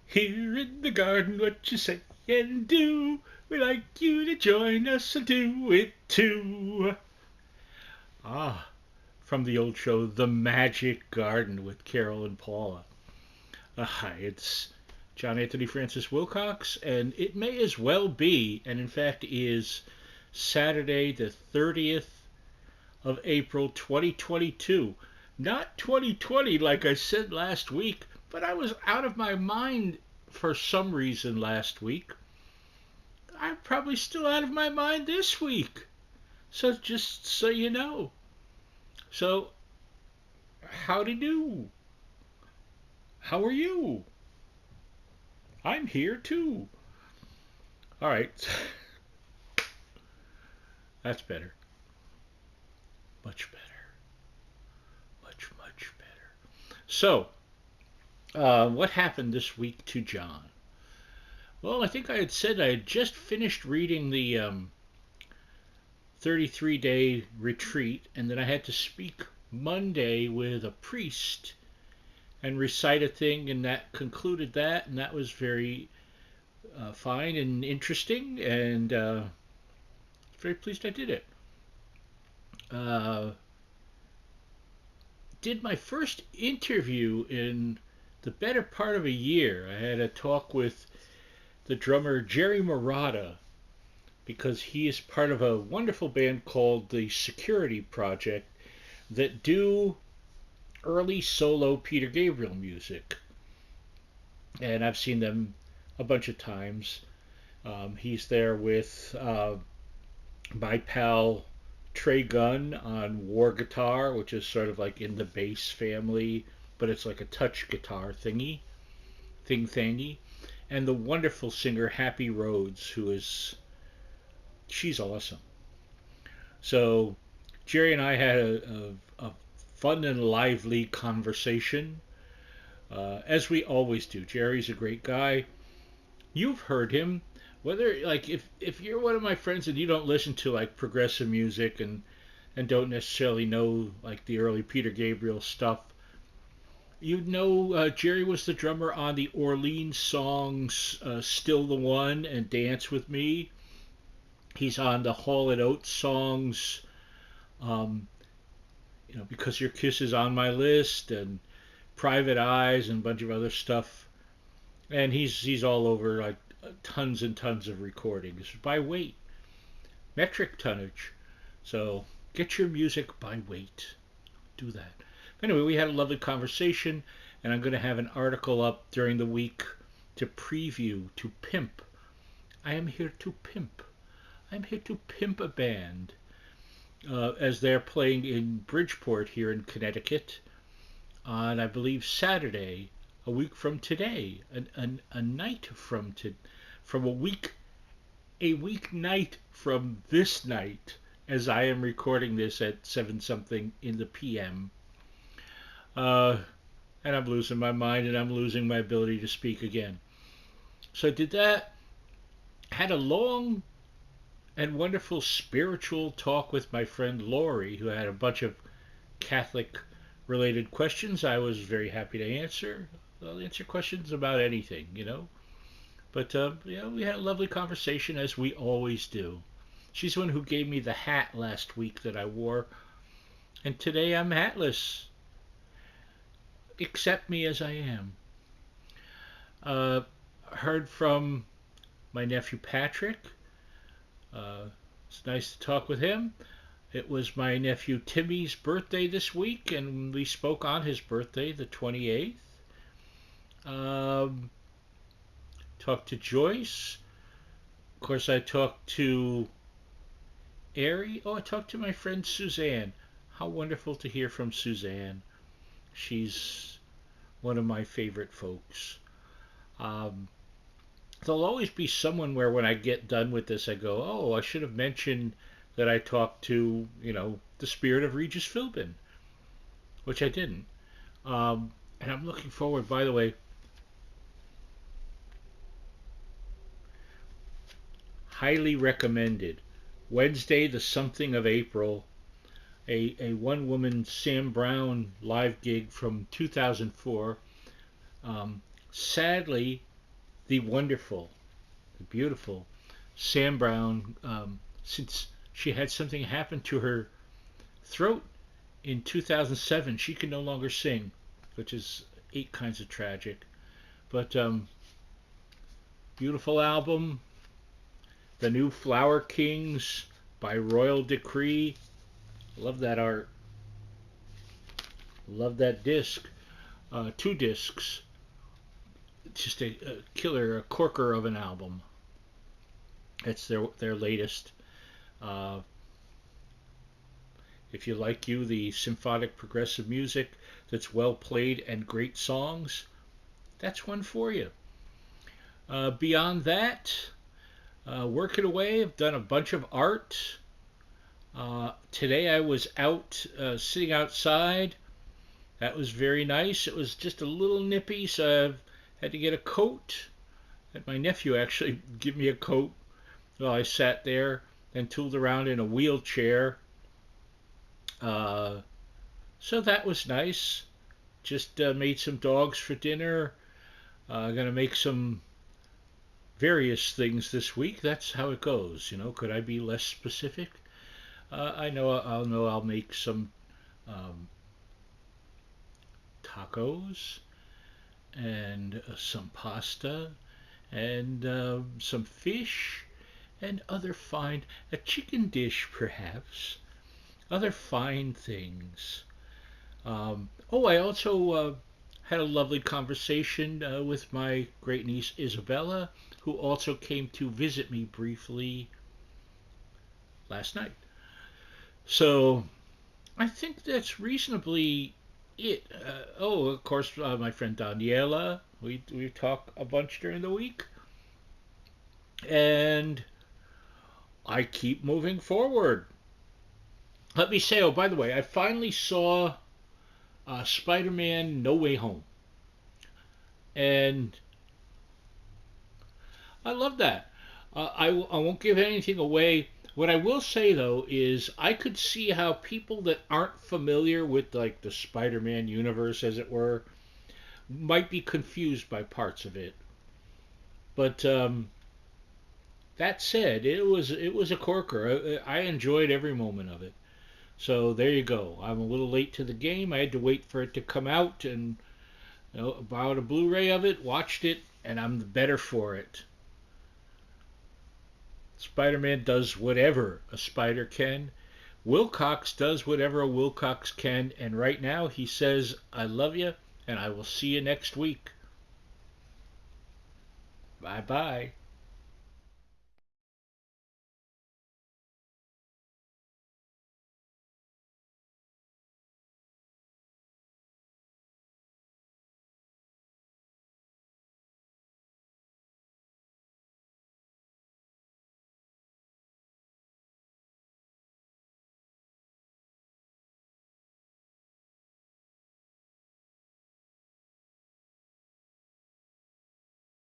Here in the garden, what you say and do. We'd like you to join us and do it too. Ah, from the old show, The Magic Garden with Carol and Paula. Hi, it's John Anthony Francis Wilcox, and it may as well be, and in fact is, Saturday, the 30th of April, 2022. Not 2020, like I said last week, but I was out of my mind for some reason last week. I'm probably still out of my mind this week. So just so you know. So, howdy do? How are you? I'm here too. All right, that's better. Much better. Much better. So, what happened this week to John? Well, I think I had said I had just finished reading the 33-day retreat, and then I had to speak Monday with a priest and recite a thing, and that concluded that, and that was very fine and interesting, and very pleased I did it. Uh, did my first interview in the better part of a year. I had a talk with the drummer Jerry Murata because he is part of a wonderful band called the Security Project that do early solo Peter Gabriel music. And I've seen them a bunch of times. He's there with my pal Trey Gunn on war guitar, which is sort of like in the bass family, but it's like a touch guitar thingy. And the wonderful singer Happy Rhodes, she's awesome. So Jerry and I had a fun and lively conversation, as we always do. Jerry's a great guy. You've heard him. Whether like if you're one of my friends and you don't listen to like progressive music and don't necessarily know like the early Peter Gabriel stuff, you know Jerry was the drummer on the Orleans songs "Still the One" and "Dance with Me." He's on the Hall and Oates songs, um, "Because Your Kiss Is on My List" and "Private Eyes" and a bunch of other stuff. And he's all over like tons and tons of recordings by weight, metric tonnage. So get your music by weight. Do that. Anyway, we had a lovely conversation, and I'm going to have an article up during the week to preview, to pimp. I am here to pimp. I'm here to pimp a band as they're playing in Bridgeport here in Connecticut on, I believe, Saturday, a week from today, a night from a week night from this night, as I am recording this at 7 something in the PM. Uh, and I'm losing my mind and I'm losing my ability to speak again. So I did that, had a long and wonderful spiritual talk with my friend Lori, who had a bunch of Catholic related questions I was very happy to answer. I'll answer questions about anything. But we had a lovely conversation as we always do. She's the one who gave me the hat last week that I wore, and today I'm hatless. Accept me as I am. Uh, Heard from my nephew Patrick. It's nice to talk with him. It was my nephew Timmy's birthday this week, and we spoke on his birthday, the 28th. Um, Talked to Joyce. Of course, I talked to Ari. Oh, I talked to my friend Suzanne. How wonderful to hear from Suzanne. She's one of my favorite folks. Um, there'll always be someone where when I get done with this, I go, oh, I should have mentioned that I talked to, the spirit of Regis Philbin, which I didn't. And I'm looking forward, by the way, highly recommended. Wednesday, the something of April, a one woman Sam Brown live gig from 2004. Sadly, the wonderful, the beautiful Sam Brown, since she had something happen to her throat in 2007, she can no longer sing, which is eight kinds of tragic. But beautiful album, the new Flower Kings by Royal Decree. Love that art. Love that disc. Two discs. Just a killer, a corker of an album. It's their latest. Uh, if you like the symphonic progressive music that's well played and great songs, that's one for you. Beyond that, working away, I've done a bunch of art. Today I was out sitting outside. That was very nice. It was just a little nippy, so I had to get a coat. Had my nephew actually give me a coat while I sat there and tooled around in a wheelchair. Uh, so that was nice. Just made some dogs for dinner. Gonna make some various things this week. That's how it goes. Could I be less specific? I know I'll make some um, tacos and some pasta and some fish and other fine, a chicken dish perhaps, other fine things. I also had a lovely conversation with my great niece Isabella, who also came to visit me briefly last night. So I think that's reasonably it. Of course, my friend Daniela. We talk a bunch during the week, and I keep moving forward. Let me say, oh, by the way, I finally saw Spider-Man: No Way Home, and I love that. I won't give anything away. What I will say though is I could see how people that aren't familiar with like the Spider-Man universe, as it were, might be confused by parts of it. But that said, it was a corker. I enjoyed every moment of it. So there you go. I'm a little late to the game. I had to wait for it to come out and bought a Blu-ray of it, watched it, and I'm the better for it. Spider-Man does whatever a spider can. Wilcox does whatever a Wilcox can, and right now he says, I love you, and I will see you next week. Bye bye.